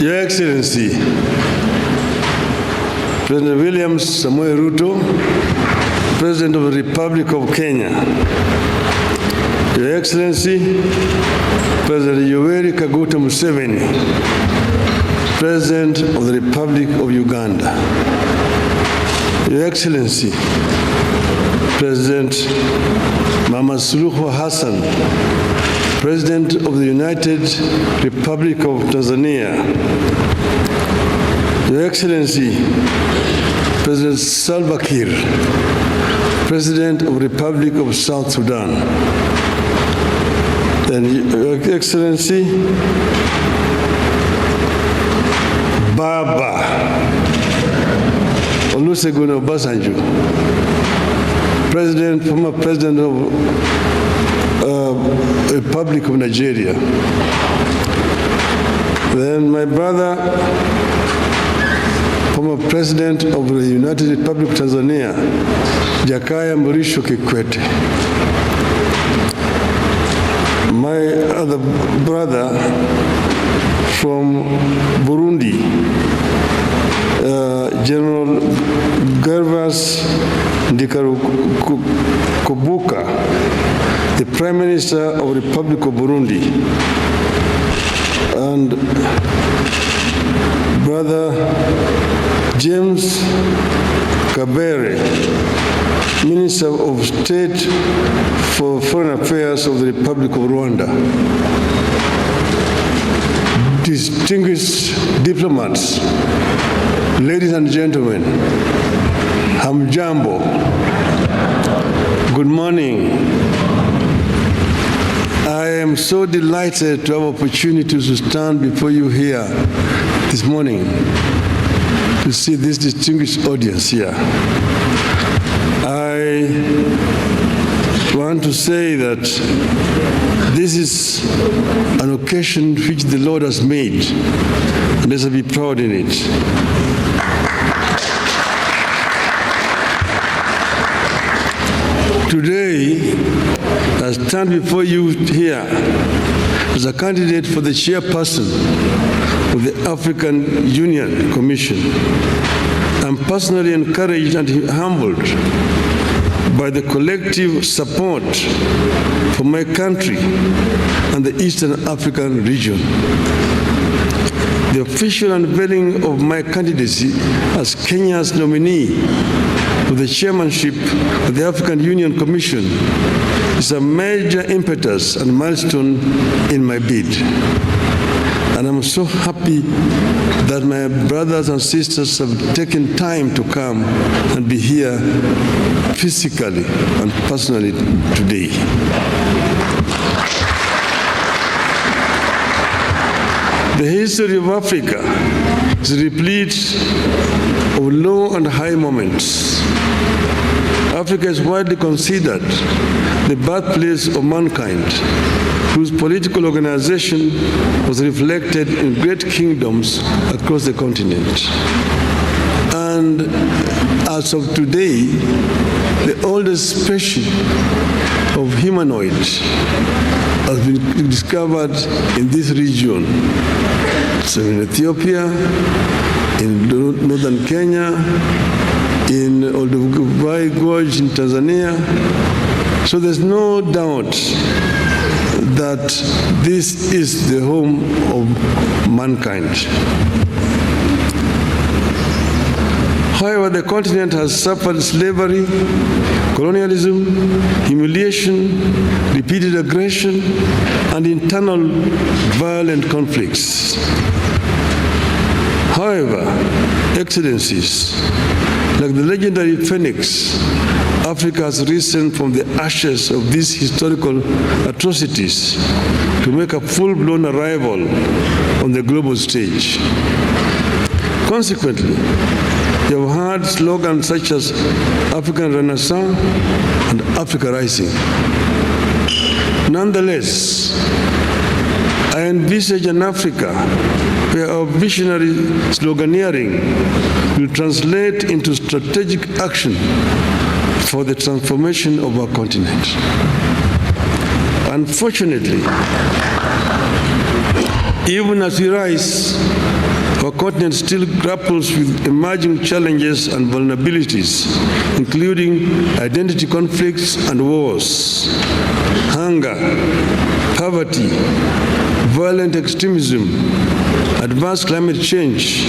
Your Excellency, President William Samoei Ruto, President of the Republic of Kenya. Your Excellency, President Yoweri Kaguta Museveni, President of the Republic of Uganda. Your Excellency, President Mama Suluhu Hassan, President of the United Republic of Tanzania. Your Excellency, President Salva Kiir, President of the Republic of South Sudan. And Your Excellency, Baba Olusegun Obasanjo, former President of Republic of Nigeria. Then my brother, former President of the United Republic of Tanzania, Jakaya Mrisho Kikwete. My other brother from Burundi, General Gervas Ndikarukubuka, the Prime Minister of the Republic of Burundi, and Brother James Kabere, Minister of State for Foreign Affairs of the Republic of Rwanda. Distinguished diplomats, ladies and gentlemen, hamjambo, good morning. I am so delighted to have opportunity to stand before you here this morning to see this distinguished audience here. I want to say that this is an occasion which the Lord has made, and let's be proud in it. Today, I stand before you here as a candidate for the chairperson of the African Union Commission. I'm personally encouraged and humbled by the collective support for my country and the Eastern African region. The official unveiling of my candidacy as Kenya's nominee for the chairmanship of the African Union Commission is a major impetus and milestone in my bid. And I'm so happy that my brothers and sisters have taken time to come and be here physically and personally today. The history of Africa is replete of low and high moments. Africa is widely considered the birthplace of mankind, whose political organization was reflected in great kingdoms across the continent. And as of today, the oldest species of humanoids has been discovered in this region. So in Ethiopia, in northern Kenya, in Olduvai Gorge in Tanzania. So there's no doubt that this is the home of mankind. However, the continent has suffered slavery, colonialism, humiliation, repeated aggression, and internal violent conflicts. However, Excellencies, like the legendary Phoenix, Africa has risen from the ashes of these historical atrocities to make a full-blown arrival on the global stage. Consequently, you have heard slogans such as African Renaissance and Africa Rising. Nonetheless, I envisage an Africa where our visionary sloganeering will translate into strategic action for the transformation of our continent. Unfortunately, even as we rise our continent still grapples with emerging challenges and vulnerabilities, including identity conflicts and wars, hunger, poverty, violent extremism, advanced climate change,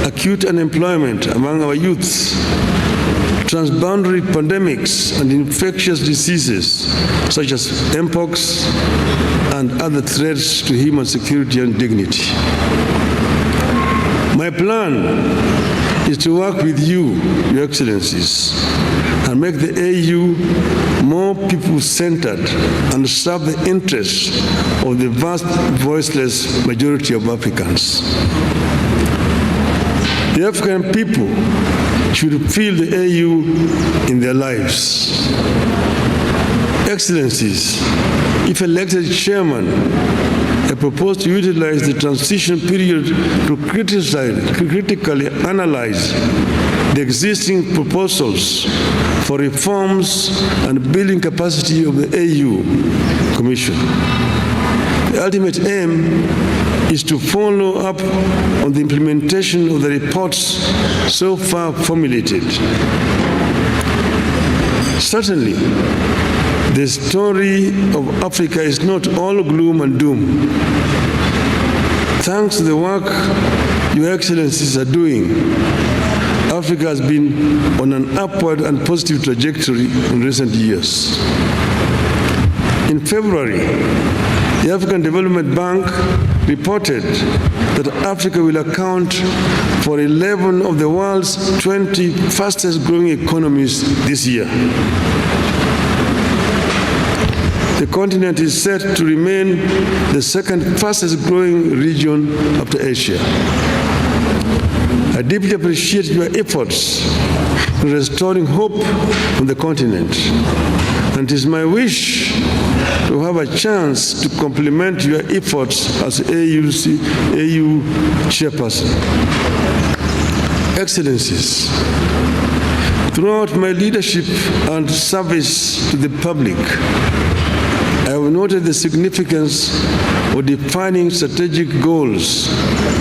acute unemployment among our youths, transboundary pandemics and infectious diseases such as mpox and other threats to human security and dignity. My plan is to work with you, Your Excellencies, and make the AU more people-centered and serve the interests of the vast voiceless majority of Africans. The African people should feel the AU in their lives. Excellencies, if elected chairman, I propose to utilize the transition period to critically analyze the existing proposals for reforms and building capacity of the AU Commission. The ultimate aim is to follow up on the implementation of the reports so far formulated. Certainly, the story of Africa is not all gloom and doom. Thanks to the work Your Excellencies are doing, Africa has been on an upward and positive trajectory in recent years. In February, the African Development Bank reported that Africa will account for 11 of the world's 20 fastest growing economies this year. The continent is set to remain the second fastest growing region after Asia. I deeply appreciate your efforts in restoring hope on the continent, and it is my wish to have a chance to complement your efforts as AU chairperson. Excellencies, throughout my leadership and service to the public, I have noted the significance of defining strategic goals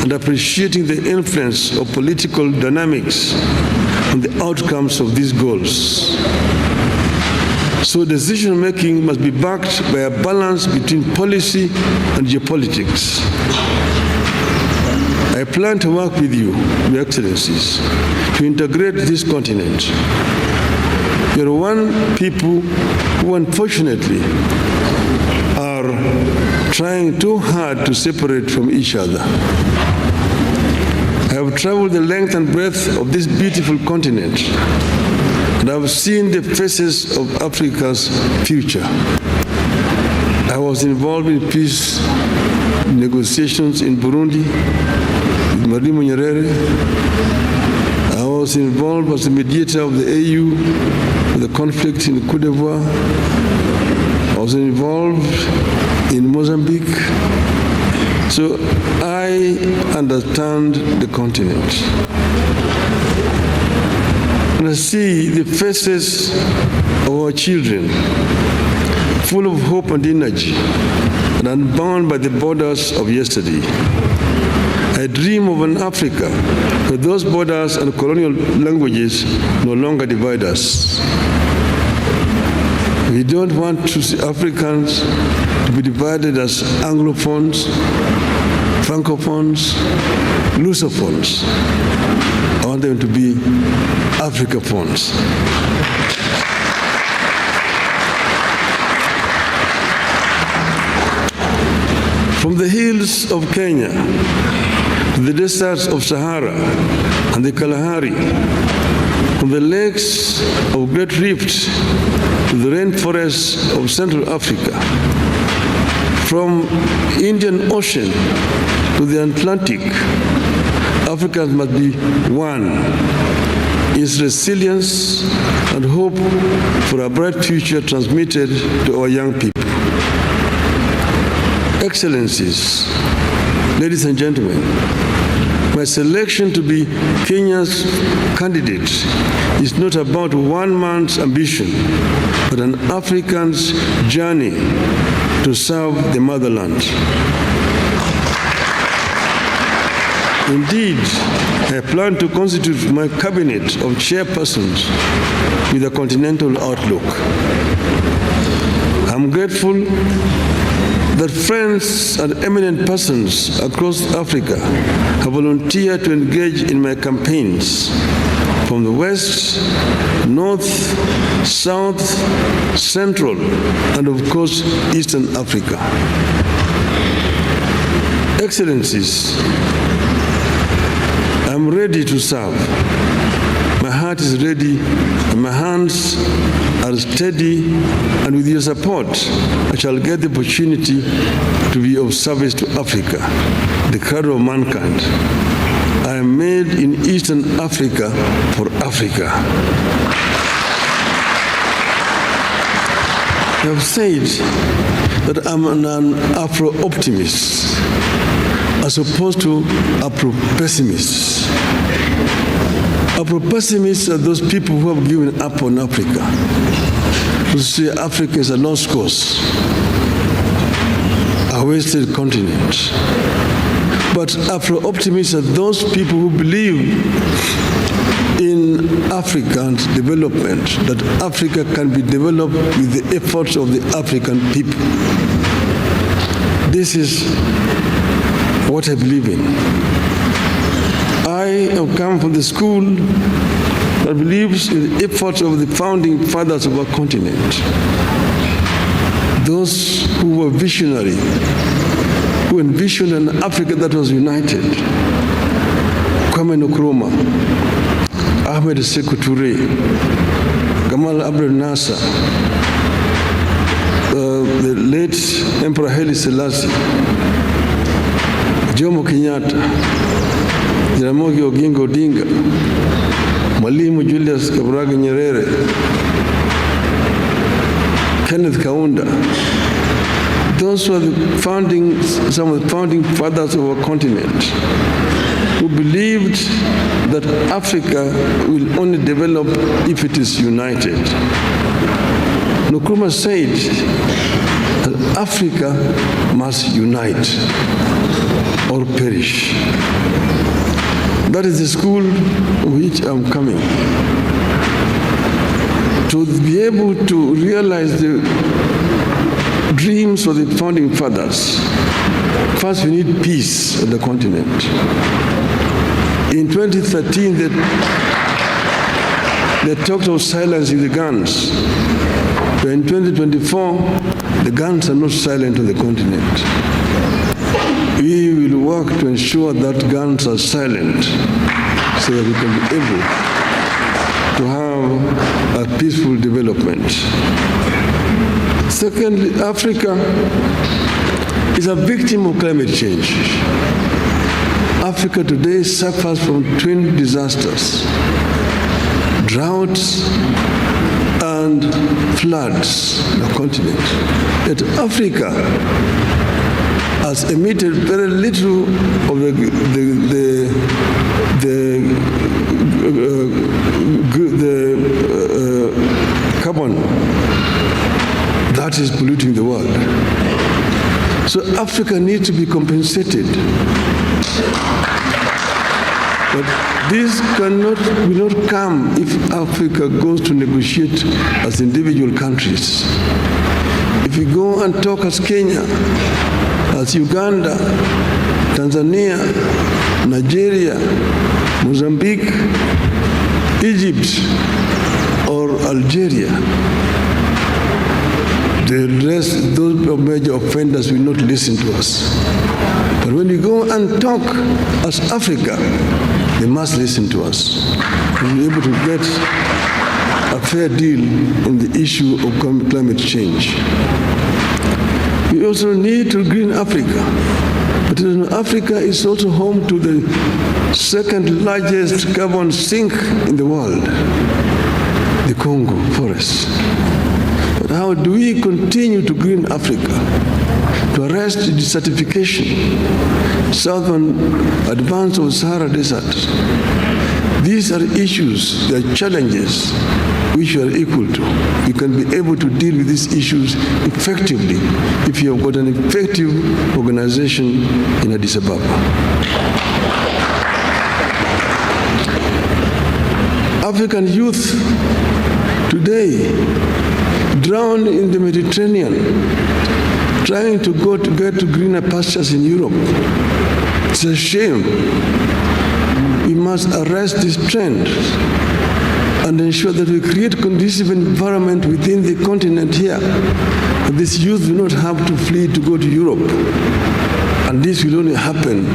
and appreciating the influence of political dynamics on the outcomes of these goals. So decision-making must be backed by a balance between policy and geopolitics. I plan to work with you, Your Excellencies, to integrate this continent. You are one people who unfortunately are trying too hard to separate from each other. I have traveled the length and breadth of this beautiful continent, and I have seen the faces of Africa's future. I was involved in peace negotiations in Burundi with Mwalimu Nyerere. I was involved as the mediator of the AU with the conflict in Côte d'Ivoire. I was involved in Mozambique. So I understand the continent. And I see the faces of our children, full of hope and energy, and unbound by the borders of yesterday. I dream of an Africa where those borders and colonial languages no longer divide us. We don't want to see Africans to be divided as Anglophones, Francophones, Lusophones. I want them to be Africaphones. From the hills of Kenya, the deserts of Sahara and the Kalahari, from the lakes of Great Rift to the rainforests of Central Africa, from Indian Ocean to the Atlantic, Africans must be one. Its resilience and hope for a bright future transmitted to our young people. Excellencies, ladies and gentlemen, my selection to be Kenya's candidate is not about one man's ambition, but an African's journey to serve the motherland. Indeed, I plan to constitute my cabinet of chairpersons with a continental outlook. I'm grateful that friends and eminent persons across Africa have volunteered to engage in my campaigns from the West, North, South, Central, and of course, Eastern Africa. Excellencies, I'm ready to serve. My heart is ready, and my hands are steady, and with your support, I shall get the opportunity to be of service to Africa, the cradle of mankind. I am made in Eastern Africa for Africa. I have said that I'm an Afro-optimist as opposed to Afro-pessimists. Afro-pessimists are those people who have given up on Africa, who say Africa is a lost cause, a wasted continent. But Afro-optimists are those people who believe in African development, that Africa can be developed with the efforts of the African people. This is what I believe in. I have come from the school that believes in the efforts of the founding fathers of our continent, those who were visionary, who envisioned an Africa that was united. Kwame Nkrumah, Ahmed Sekou Toure, Gamal Abdel Nasser, the late Emperor Haile Selassie, Jomo Kenyatta, Jaramogi Oginga Odinga, Mwalimu Julius Kambarage Nyerere, Kenneth Kaunda. Those were some of the founding fathers of our continent, who believed that Africa will only develop if it is united. Nkrumah said that Africa must unite or perish. That is the school which I'm coming. To be able to realize the dreams of the founding fathers, first we need peace on the continent. In 2013, they talked of silencing the guns. But in 2024, the guns are not silent on the continent. We will work to ensure that guns are silent so that we can be able to have a peaceful development. Secondly, Africa is a victim of climate change. Africa today suffers from twin disasters: droughts and floods on the continent. Yet Africa has emitted very little of the carbon that is polluting the world. So Africa needs to be compensated. But this will not come if Africa goes to negotiate as individual countries. If we go and talk as Kenya, as Uganda, Tanzania, Nigeria, Mozambique, Egypt, or Algeria, the rest, those major offenders will not listen to us. But when we go and talk as Africa, they must listen to us. We'll be able to get a fair deal on the issue of climate change. We also need to green Africa. But Africa is also home to the second largest carbon sink in the world, the Congo forest. But how do we continue to green Africa, to arrest desertification, southern advance of Sahara Desert? These are issues, they are challenges which we are equal to. We can be able to deal with these issues effectively if you have got an effective organization in Addis Ababa. African youth today drown in the Mediterranean, trying to get to greener pastures in Europe. It's a shame. We must arrest this trend and ensure that we create conducive environment within the continent here. And this youth will not have to flee to go to Europe. And this will only happen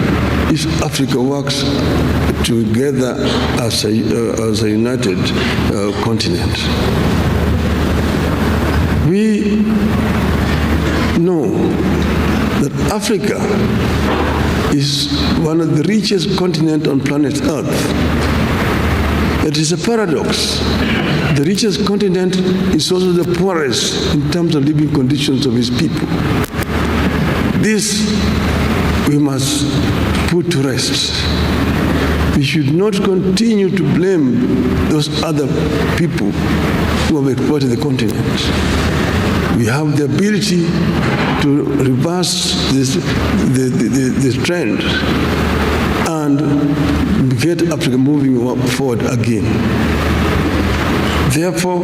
if Africa works together as a united continent. We know that Africa is one of the richest continents on planet Earth. It is a paradox. The richest continent is also the poorest in terms of living conditions of its people. This we must put to rest. We should not continue to blame those other people who have exploited the continent. We have the ability to reverse this trend and get Africa moving forward again. Therefore,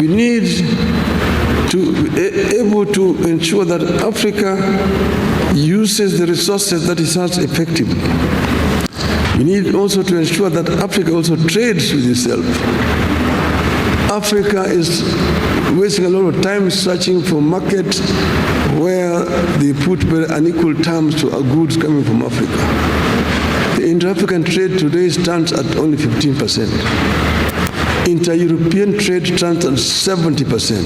we need to be able to ensure that Africa uses the resources that it has effectively. We need also to ensure that Africa also trades with itself. Africa is wasting a lot of time searching for markets where they put very unequal terms to goods coming from Africa. The inter-African trade today stands at only 15%. Inter-European trade stands at 70%.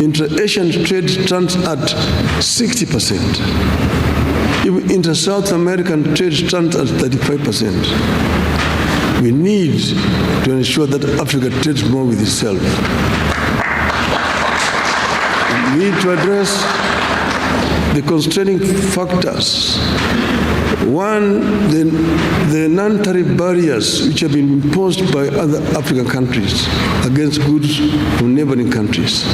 Inter-Asian trade stands at 60%. Even inter-South American trade stands at 35%. We need to ensure that Africa trades more with itself. We need to address the constraining factors. One, the non-tariff barriers which have been imposed by other African countries against goods from neighboring countries.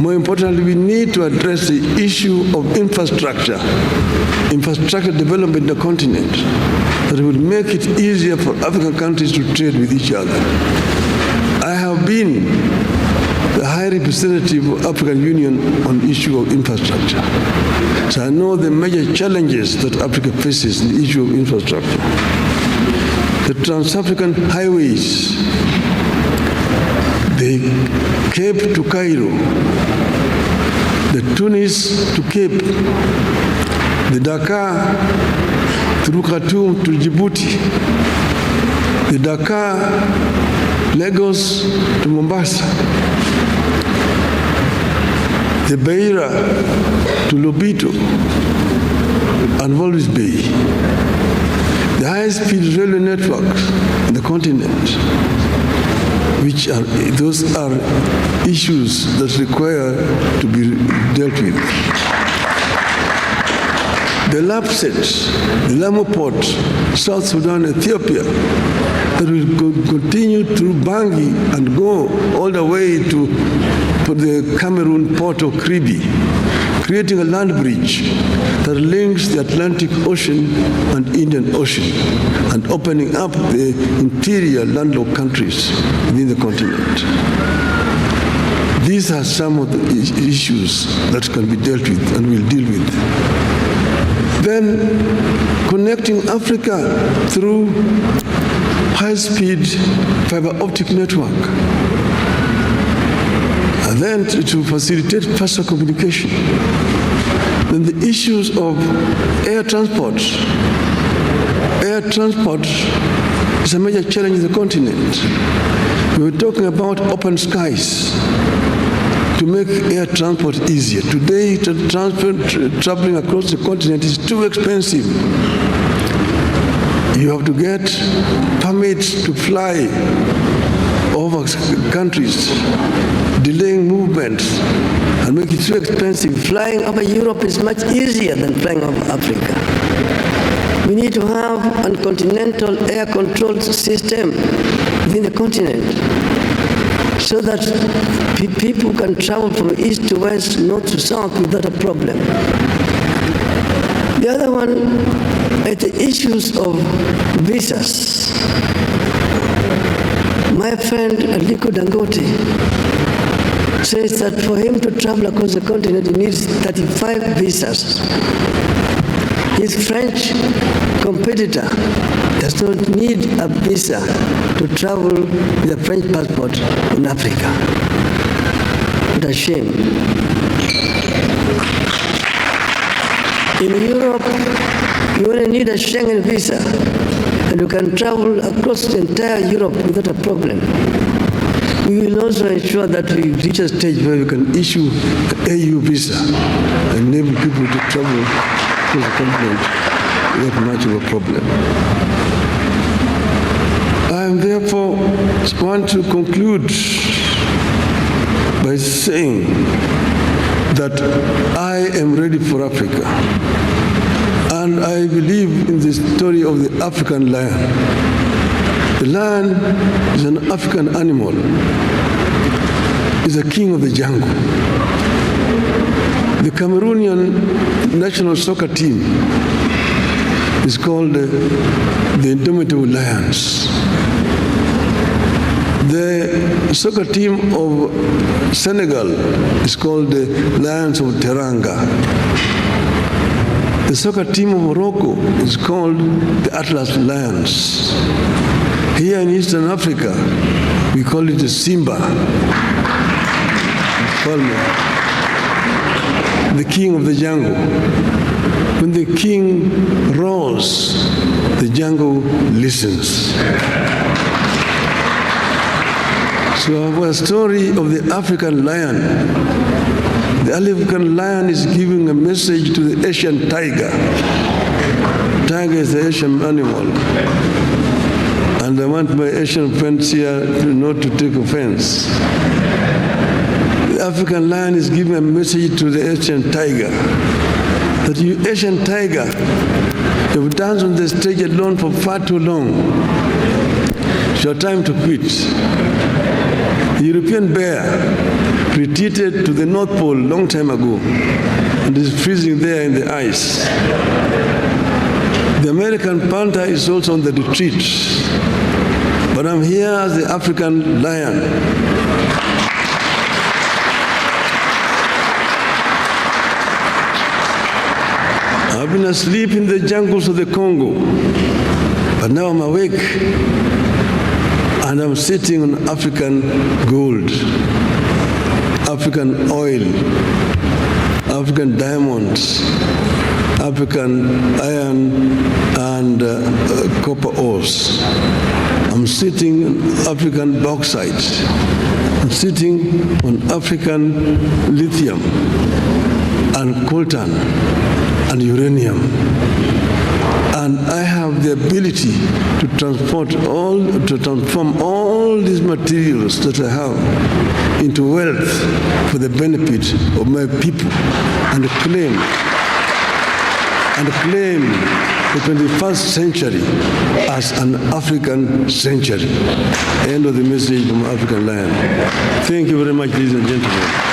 More importantly, we need to address the issue of infrastructure development in the continent that will make it easier for African countries to trade with each other. I have been the High Representative of African Union on the issue of infrastructure. So I know the major challenges that Africa faces in the issue of infrastructure. The trans-African highways, the Cape to Cairo, the Tunis to Cape, the Dakar through Khartoum to Djibouti, the Dakar, Lagos to Mombasa, the Beira to Lobito and Walvis Bay, the high-speed railway networks in the continent, those are issues that require to be dealt with. The LAPSET, the Lamu Port, South Sudan, Ethiopia, that will continue through Bangui and go all the way to the Cameroon port of Kribi, creating a land bridge that links the Atlantic Ocean and Indian Ocean and opening up the interior landlocked countries within the continent. These are some of the issues that can be dealt with and we'll deal with. Then connecting Africa through high-speed fiber optic network. And then to facilitate faster communication. Then the issues of air transport. Air transport is a major challenge in the continent. We were talking about open skies to make air transport easier. Today, traveling across the continent is too expensive. You have to get permits to fly over countries, delaying movements, and make it so expensive. Flying over Europe is much easier than flying over Africa. We need to have a continental air control system within the continent so that people can travel from east to west, north to south without a problem. The other one at the issues of visas. My friend Aliko Dangote says that for him to travel across the continent, he needs 35 visas. His French competitor does not need a visa to travel with a French passport in Africa. What a shame. In Europe, you only need a Schengen visa, and you can travel across the entire Europe without a problem. We will also ensure that we reach a stage where we can issue an AU visa and enable people to travel across the continent without much of a problem. I therefore want to conclude by saying that I am ready for Africa. And I believe in the story of the African lion. The lion is an African animal. It's a king of the jungle. The Cameroonian national soccer team is called the Indomitable Lions. The soccer team of Senegal is called the Lions of Teranga. The soccer team of Morocco is called the Atlas Lions. Here in Eastern Africa, we call it the Simba. The king of the jungle. When the king roars, the jungle listens. So our story of the African lion. The African lion is giving a message to the Asian tiger. Tiger is the Asian animal. And I want my Asian friends here not to take offense. The African lion is giving a message to the Asian tiger. That you Asian tiger, you've danced on the stage alone for far too long. It's your time to quit. The European bear retreated to the North Pole a long time ago and is freezing there in the ice. The American panther is also on the retreat. But I'm here as the African lion. I've been asleep in the jungles of the Congo, but now I'm awake. And I'm sitting on African gold, African oil, African diamonds, African iron and copper ores. I'm sitting on African bauxite. I'm sitting on African lithium and coltan and uranium. And I have the ability to transform all these materials that I have into wealth for the benefit of my people and claim the 21st century as an African century. End of the message from African Lion. Thank you very much, ladies and gentlemen.